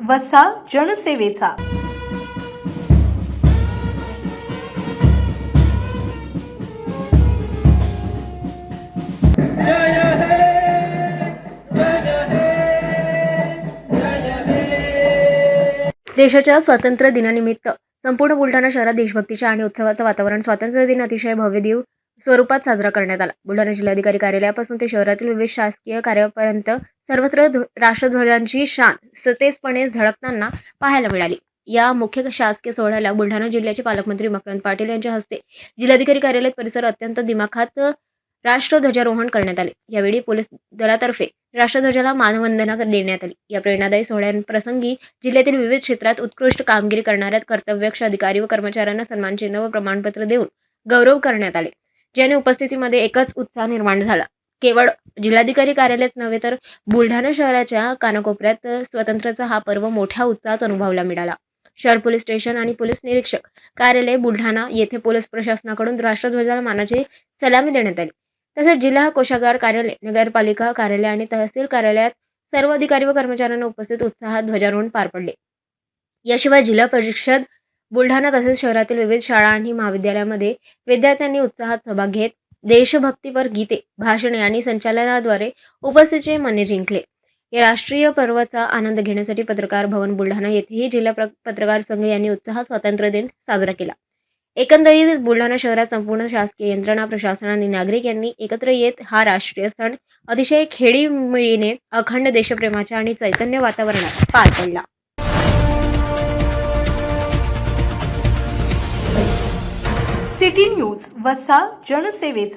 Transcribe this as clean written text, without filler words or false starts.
वसा जनसेवेचा। देशाच्या स्वातंत्र्य दिनानिमित्त संपूर्ण बुलढाणा शहरात देशभक्तीच्या आणि उत्सवाचं वातावरण स्वातंत्र्य दिन अतिशय भव्य स्वरूपात साजरा करण्यात आला। बुलढाणा जिल्हाधिकारी कार्यालयापासून ते शहरातील विविध शासकीय कार्यालयापर्यंत सर्वत्र राष्ट्रध्वजांची शान सतेजपणे झळकताना पाहायला मिळाली। या मुख्य शासकीय सोहळ्याला बुलढाणा जिल्ह्याचे पालकमंत्री मकरंद पाटील यांच्या हस्ते जिल्हाधिकारी कार्यालय परिसर अत्यंत दिमाखात राष्ट्रध्वजारोहण करण्यात आले। यावेळी पोलीस दलातर्फे राष्ट्रध्वजाला मानवंदना देण्यात आली। या प्रेरणादायी सोहळ्याप्रसंगी जिल्ह्यातील विविध क्षेत्रात उत्कृष्ट कामगिरी करणाऱ्या कर्तव्यदक्ष अधिकारी व कर्मचाऱ्यांना सन्मानचिन्ह व प्रमाणपत्र देऊन गौरव करण्यात आले, ज्याने उपस्थितीमध्ये एकच उत्साह निर्माण झाला। केवळ जिल्हाधिकारी कार्यालयात नव्हे तर बुलढाणा शहराच्या कानाकोपऱ्यात स्वातंत्र्याचा हा पर्व मोठ्या उत्साहात अनुभवायला मिळाला। शहर पोलीस स्टेशन आणि पोलीस निरीक्षक कार्यालय बुलढाणा येथे पोलीस प्रशासनाकडून राष्ट्रध्वजाला मानाची सलामी देण्यात आली। तसेच जिल्हा कोषागार कार्यालय, नगरपालिका कार्यालय आणि तहसील कार्यालयात सर्व अधिकारी व कर्मचाऱ्यांना उपस्थित उत्साहात ध्वजारोहण पार पडले। याशिवाय जिल्हा परिषद बुलढाणा तसेच शहरातील विविध शाळा आणि महाविद्यालयामध्ये विद्यार्थ्यांनी उत्साहात सहभाग घेत देशभक्तीपर गीते, भाषणे आणि संचलनाद्वारे उपस्थितीचे मने जिंकले। या राष्ट्रीय पर्वाचा आनंद घेण्यासाठी पत्रकार भवन बुलढाणा येथेही जिल्हा पत्रकार संघ यांनी उत्साहात स्वातंत्र्य दिन साजरा केला। एकंदरीत बुलढाणा शहरात संपूर्ण शासकीय यंत्रणा, प्रशासन आणि नागरिक यांनी एकत्र येत हा राष्ट्रीय सण अतिशय खेळीमेळीने अखंड देशप्रेमाच्या आणि चैतन्य वातावरणात पार पडला। सिटी न्यूज वसा जनसेवेचा।